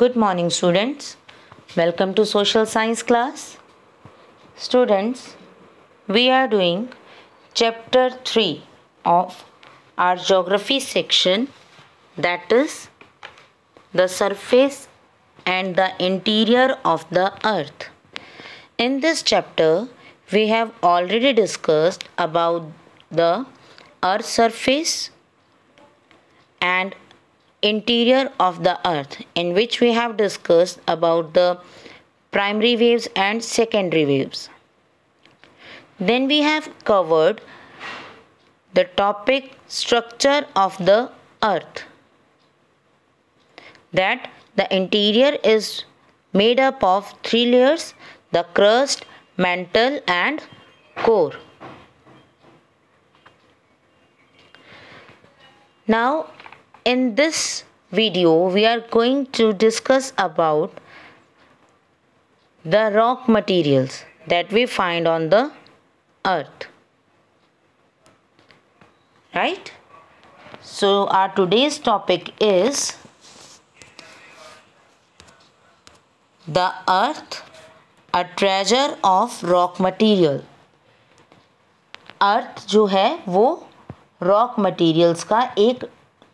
Good morning, students. Welcome to social science class. Students, we are doing chapter 3 of our geography section, that is the surface and the interior of the earth. In this chapter, we have already discussed about the earth's surface and interior of the earth, in which we have discussed about the primary waves and secondary waves. Then we have covered the topic structure of the earth, that the interior is made up of 3 layers: the crust, mantle and core. Now in this video we are going to discuss about the rock materials that we find on the earth. Right? So our today's topic is the earth, a treasure of rock material. अर्थ जो है वो rock materials का एक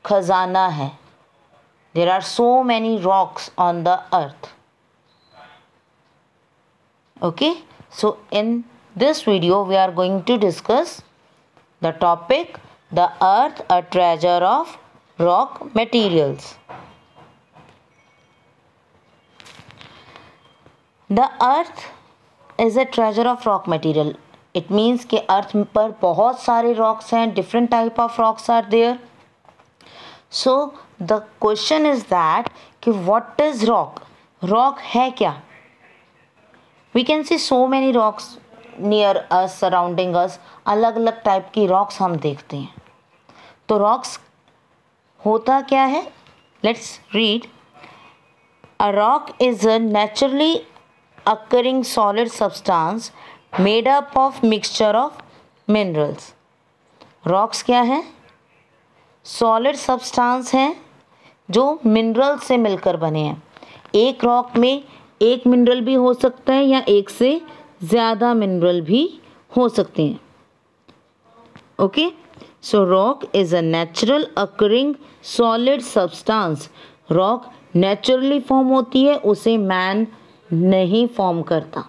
खजाना है. There are so many rocks on the earth. Okay, so in this video we are going to discuss the topic, the earth, a treasure of rock materials. The earth is a treasure of rock material. It means कि अर्थ पर बहुत सारे rocks हैं, different type of rocks are there. So the question is that कि what is rock? Rock है क्या? We can see so many rocks near us, surrounding us. अलग अलग टाइप की rocks हम देखते हैं. तो rocks होता क्या है? Let's read. A rock is a naturally occurring solid substance made up of mixture of minerals. Rocks क्या है? सॉलिड सब्सटेंस हैं जो मिनरल से मिलकर बने हैं. एक रॉक में एक मिनरल भी हो सकता है या एक से ज़्यादा मिनरल भी हो सकते हैं. Okay, so rock is a natural occurring solid substance. Rock naturally form होती है, उसे मैन नहीं फॉर्म करता.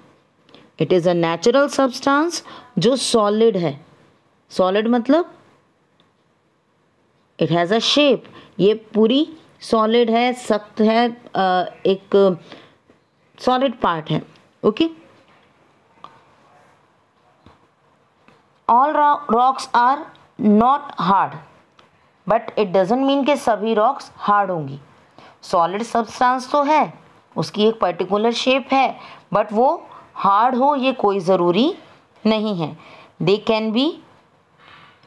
It is a natural substance जो सॉलिड है. सॉलिड मतलब इट हैज़ अ शेप. ये पूरी सॉलिड है, सख्त है, एक सॉलिड पार्ट है. Okay, all rocks are not hard, but it doesn't mean कि सभी रॉक्स हार्ड होंगी. सॉलिड सब्सटेंस तो है, उसकी एक पर्टिकुलर शेप है, बट वो हार्ड हो ये कोई ज़रूरी नहीं है. They can be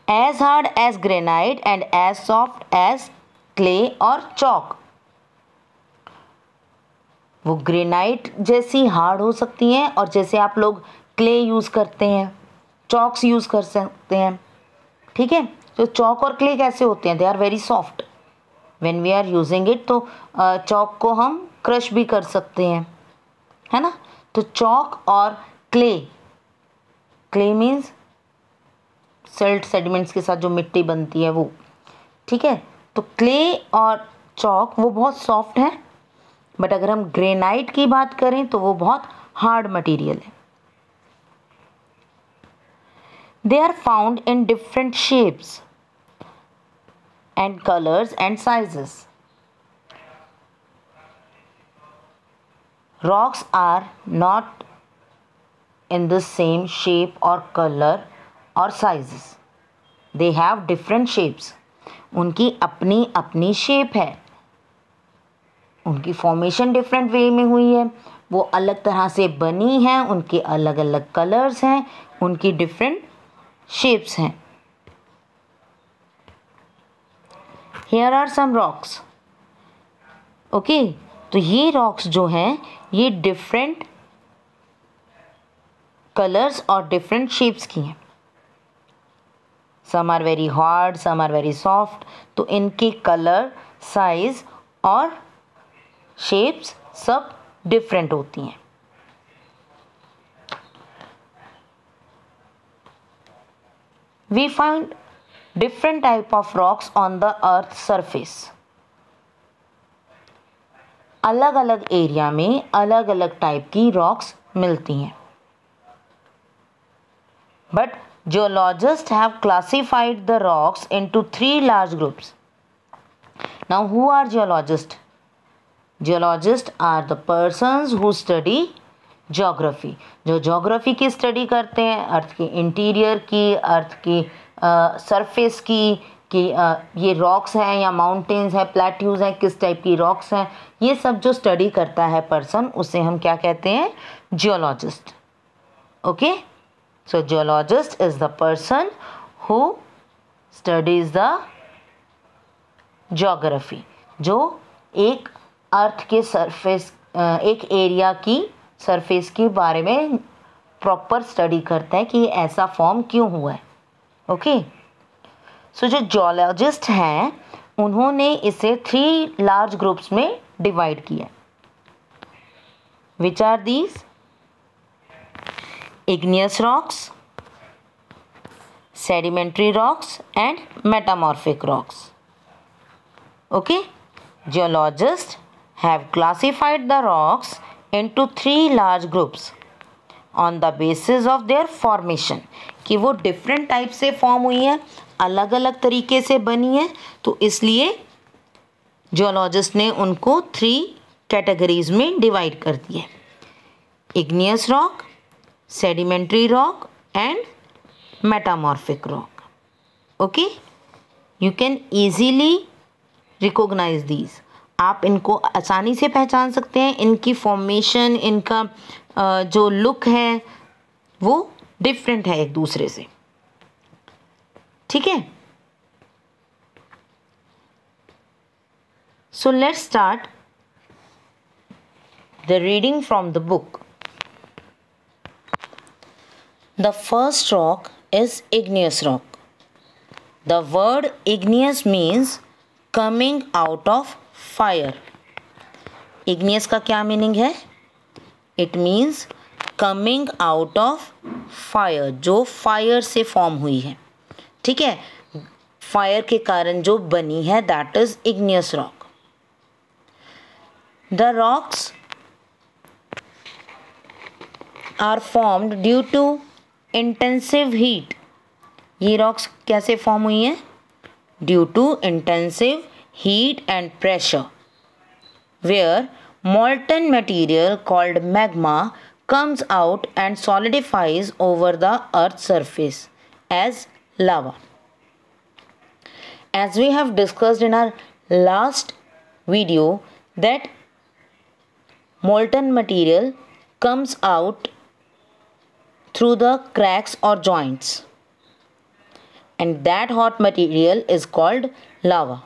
as hard as granite and as soft as clay or chalk. वो ग्रेनाइट जैसी हार्ड हो सकती हैं, और जैसे आप लोग क्ले यूज़ करते हैं, चॉक्स यूज़ कर सकते हैं. ठीक है, तो चॉक और क्ले कैसे होते हैं? They are very soft. When we are using it, तो चॉक को हम क्रश भी कर सकते हैं, है ना. तो चॉक और clay, clay means silt sediments के साथ जो मिट्टी बनती है वो. ठीक है, तो क्ले और चॉक वो बहुत सॉफ्ट है, बट अगर हम ग्रेनाइट की बात करें तो वो बहुत हार्ड मटेरियल है. They are found in different shapes and colours and sizes. Rocks are not in the same shape और कलर और sizes. They have different shapes. उनकी अपनी अपनी शेप है, उनकी फॉर्मेशन डिफरेंट वे में हुई है, वो अलग तरह से बनी हैं, उनके अलग अलग कलर्स हैं, उनकी डिफरेंट शेप्स हैं. Here are some rocks. Okay, तो ये रॉक्स जो हैं ये डिफरेंट कलर्स और डिफरेंट शेप्स की हैं. Some are very hard, some are very soft. तो इनके कलर, साइज और शेप्स सब डिफरेंट होती हैं। We find different type of rocks on the earth surface. अलग अलग एरिया में अलग अलग टाइप की रॉक्स मिलती हैं। But geologists have classified the rocks into 3 large groups. Now, who are geologists? Geologists are the persons who study geography. जो geography की स्टडी करते हैं, अर्थ के इंटीरियर की, अर्थ की सरफेस की, कि ये रॉक्स हैं या माउंटेन्स हैं, प्लेट्यूज हैं, किस टाइप की रॉक्स हैं, ये सब जो स्टडी करता है पर्सन, उसे हम क्या कहते हैं? Geologist. Okay, so geologist is the person who studies the geography, जो एक अर्थ के सरफेस, एक एरिया की सरफेस के बारे में प्रॉपर स्टडी करता है कि ये ऐसा फॉर्म क्यों हुआ है। ओके, सो जो जियोलॉजिस्ट हैं उन्होंने इसे 3 लार्ज ग्रुप्स में डिवाइड किया। Which are these? Igneous rocks, sedimentary rocks and metamorphic rocks. Okay, geologists have classified the rocks into 3 large groups on the basis of their formation, कि वो डिफरेंट टाइप से form हुई है, अलग अलग तरीके से बनी है, तो इसलिए जियोलॉजिस्ट ने उनको 3 कैटेगरीज में डिवाइड कर दिया है। Igneous rock, sedimentary rock and metamorphic rock. Okay, you can easily recognise these, आप इनको आसानी से पहचान सकते हैं। इनकी फॉर्मेशन, इनका जो लुक है वो डिफरेंट है एक दूसरे से। ठीक है, so let's start the reading from the book. The first rock is igneous rock. The word igneous means coming out of fire. igneous का क्या मीनिंग है? It means coming out of fire, जो फायर से form हुई है। ठीक है, fire के कारण जो बनी है, that is igneous rock. The rocks are formed due to intensive heat. ये रॉक्स कैसे फॉर्म हुई हैं? Due to intensive heat and pressure, where molten material called magma comes out and solidifies over the earth's surface as lava. As we have discussed in our last video, that molten material comes out through the cracks or joints, and that hot material is called lava.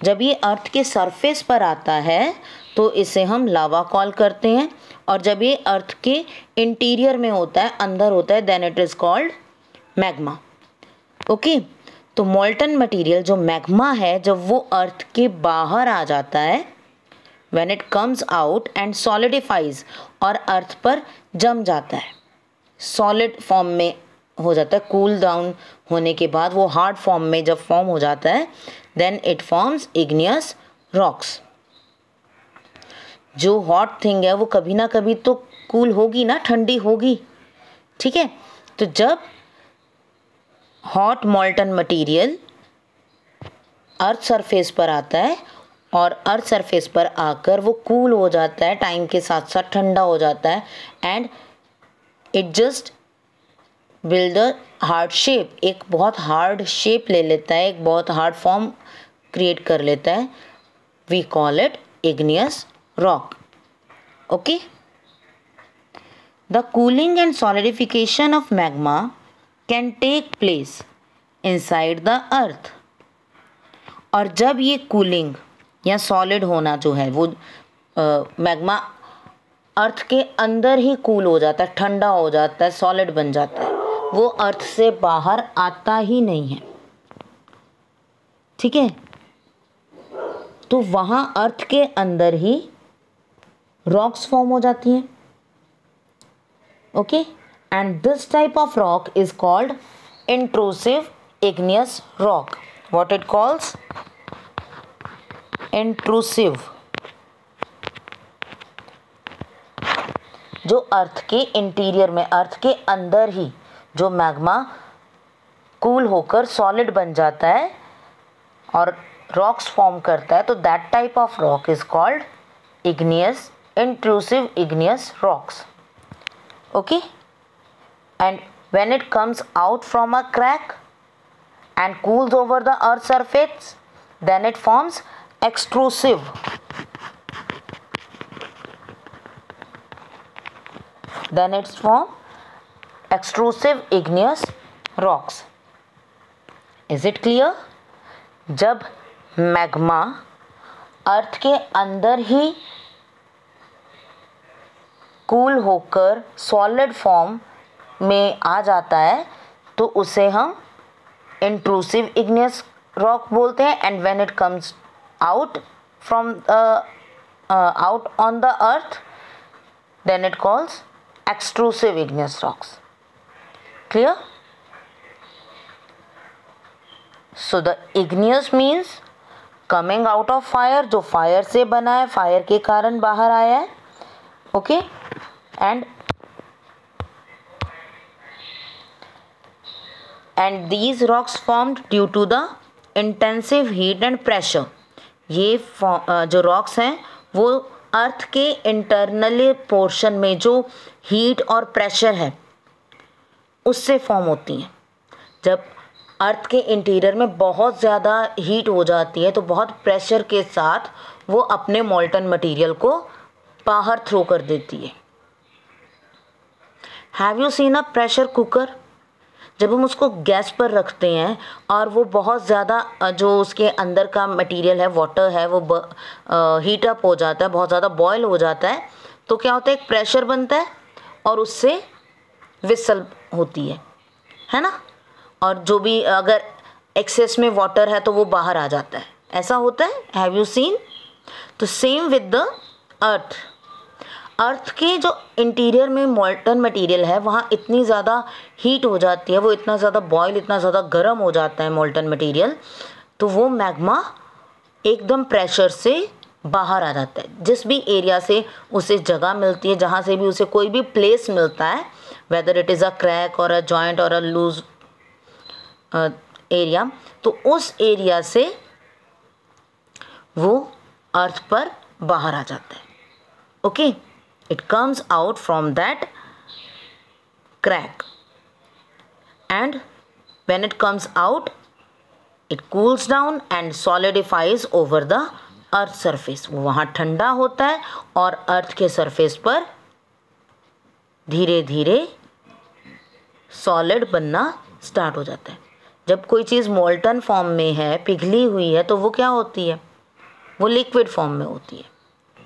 जब ये अर्थ के surface पर आता है तो इसे हम लावा call करते हैं, और जब ये अर्थ के इंटीरियर में होता है, अंदर होता है, then it is called magma. Okay, तो मोल्टन मटेरियल जो मैग्मा है, जब वो अर्थ के बाहर आ जाता है, when it comes out and solidifies, और अर्थ पर जम जाता है, सॉलिड फॉर्म में हो जाता है, कूल डाउन होने के बाद वो हार्ड फॉर्म में जब फॉर्म हो जाता है, then it forms igneous rocks. जो हॉट थिंग है वो कभी ना कभी तो कूल होगी ना, ठंडी होगी। ठीक है, तो जब hot molten material earth surface पर आता है और अर्थ सरफेस पर आकर वो कूल हो जाता है, टाइम के साथ साथ ठंडा हो जाता है, and it just build a hard shape, एक बहुत हार्ड शेप ले लेता है, एक बहुत हार्ड फॉर्म क्रिएट कर लेता है। We call it igneous rock. Okay, the cooling and solidification of magma can take place inside the earth. और जब ये कूलिंग या सॉलिड होना जो है, वो मैग्मा अर्थ के अंदर ही कूल हो जाता है, ठंडा हो जाता है, सॉलिड बन जाता है, वो अर्थ से बाहर आता ही नहीं है। ठीक है, तो वहाँ अर्थ के अंदर ही रॉक्स फॉर्म हो जाती हैं. Okay, and this type of rock is called intrusive igneous rock. What it calls? Intrusive. जो अर्थ के इंटीरियर में, अर्थ के अंदर ही जो मैग्मा कूल होकर सॉलिड बन जाता है और रॉक्स फॉर्म करता है, तो that type of rock is called igneous, intrusive igneous rocks. Okay, and when it comes out from a crack and cools over the earth's surface, then it forms extrusive. Then it's formed extrusive igneous rocks. Is it clear? जब magma अर्थ के अंदर ही cool होकर solid form में आ जाता है तो उसे हम इंट्रूसिव इग्नियस रॉक बोलते हैं. And when it comes out from out on the earth, then it calls extrusive igneous rocks. Clear? So the igneous means coming out of fire, जो फायर से बना है, फायर के कारण बाहर आया है. Okay, and these rocks formed due to the intensive heat and pressure. ये जो रॉक्स हैं वो अर्थ के इंटरनली पोर्शन में जो हीट और प्रेशर है उससे फॉर्म होती हैं. जब अर्थ के इंटीरियर में बहुत ज़्यादा हीट हो जाती है तो बहुत प्रेशर के साथ वो अपने मोल्टन मटेरियल को बाहर थ्रो कर देती है. Have you seen a pressure cooker? जब हम उसको गैस पर रखते हैं और वो बहुत ज़्यादा जो उसके अंदर का मटेरियल है, वाटर है, वो हीट अप हो जाता है, बहुत ज़्यादा बॉयल हो जाता है, तो क्या होता है, एक प्रेशर बनता है और उससे विसल होती है ना. और जो भी अगर एक्सेस में वाटर है तो वो बाहर आ जाता है, ऐसा होता है. Have you seen? तो सेम विद द अर्थ. अर्थ के जो इंटीरियर में मोल्टन मटेरियल है वहाँ इतनी ज़्यादा हीट हो जाती है, वो इतना ज़्यादा बॉयल, इतना ज़्यादा गर्म हो जाता है मोल्टन मटेरियल, तो वो मैग्मा एकदम प्रेशर से बाहर आ जाता है. जिस भी एरिया से उसे जगह मिलती है, जहाँ से भी उसे कोई भी प्लेस मिलता है, whether it is a crack और अ जॉइंट और अ लूज एरिया, तो उस एरिया से वो अर्थ पर बाहर आ जाता है. Okay, it comes out from that crack, and when it comes out it cools down and solidifies over the earth surface. वो वहाँ ठंडा होता है और अर्थ के सरफेस पर धीरे धीरे सॉलिड बनना स्टार्ट हो जाता है. जब कोई चीज़ मोल्टन फॉर्म में है, पिघली हुई है, तो वो क्या होती है, वो लिक्विड फॉर्म में होती है.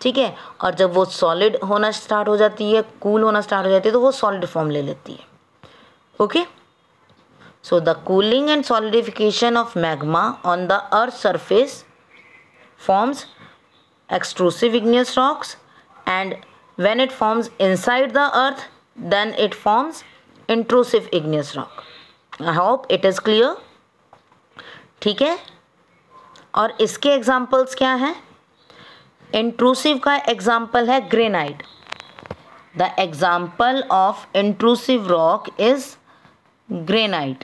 ठीक है, और जब वो सॉलिड होना स्टार्ट हो जाती है, कूल होना स्टार्ट हो जाती है, तो वो सॉलिड फॉर्म ले लेती है. Okay, so the cooling and solidification of magma on the earth surface forms extrusive igneous rocks, and when it forms inside the earth then it forms intrusive igneous rock. I hope it is clear. ठीक है, और इसके examples क्या हैं? Intrusive का example है granite. The example of intrusive rock is granite.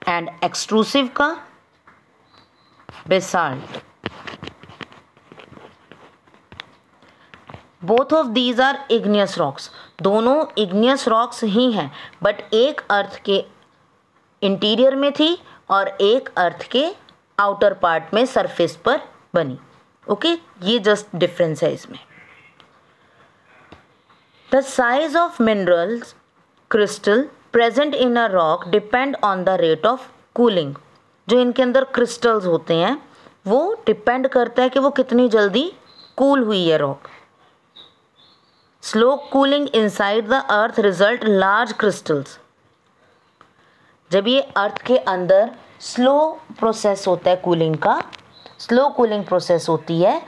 And extrusive का basalt. Both of these are igneous rocks. दोनों इग्नियस रॉक्स ही हैं, बट एक अर्थ के इंटीरियर में थी और एक अर्थ के आउटर पार्ट में सरफेस पर बनी. ओके, ये जस्ट डिफरेंस है इसमें. The size of minerals crystal present in a rock depend on the rate of cooling. जो इनके अंदर क्रिस्टल्स होते हैं वो डिपेंड करता है कि वो कितनी जल्दी कूल हुई है rock. Slow cooling inside the earth result large crystals. जब ये अर्थ के अंदर स्लो प्रोसेस होता है कूलिंग का, स्लो कूलिंग प्रोसेस होती है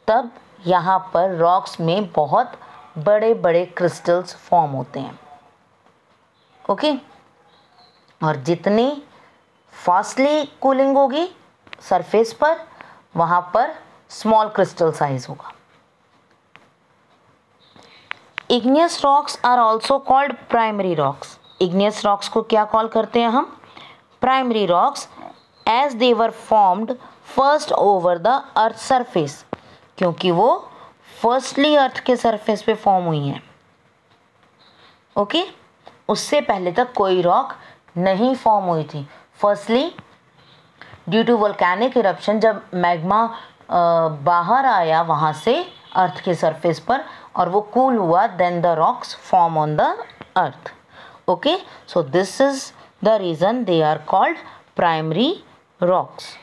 तब यहाँ पर रॉक्स में बहुत बड़े बड़े क्रिस्टल्स फॉर्म होते हैं। ओके, और जितनी फास्टली कूलिंग होगी सरफेस पर, वहाँ पर स्मॉल क्रिस्टल साइज होगा। Igneous rocks are also called primary rocks. Igneous rocks को क्या कॉल करते हैं हम? Primary rocks, as they were formed first over the earth surface, क्योंकि वो फर्स्टली अर्थ के सरफेस पे फॉर्म हुई हैं। ओके, उससे पहले तक कोई रॉक नहीं फॉर्म हुई थी। Firstly due to volcanic eruption, जब मैग्मा बाहर आया वहाँ से अर्थ के सरफेस पर और वो कूल हुआ, then the rocks form on the earth. Okay, so this is the reason they are called primary rocks.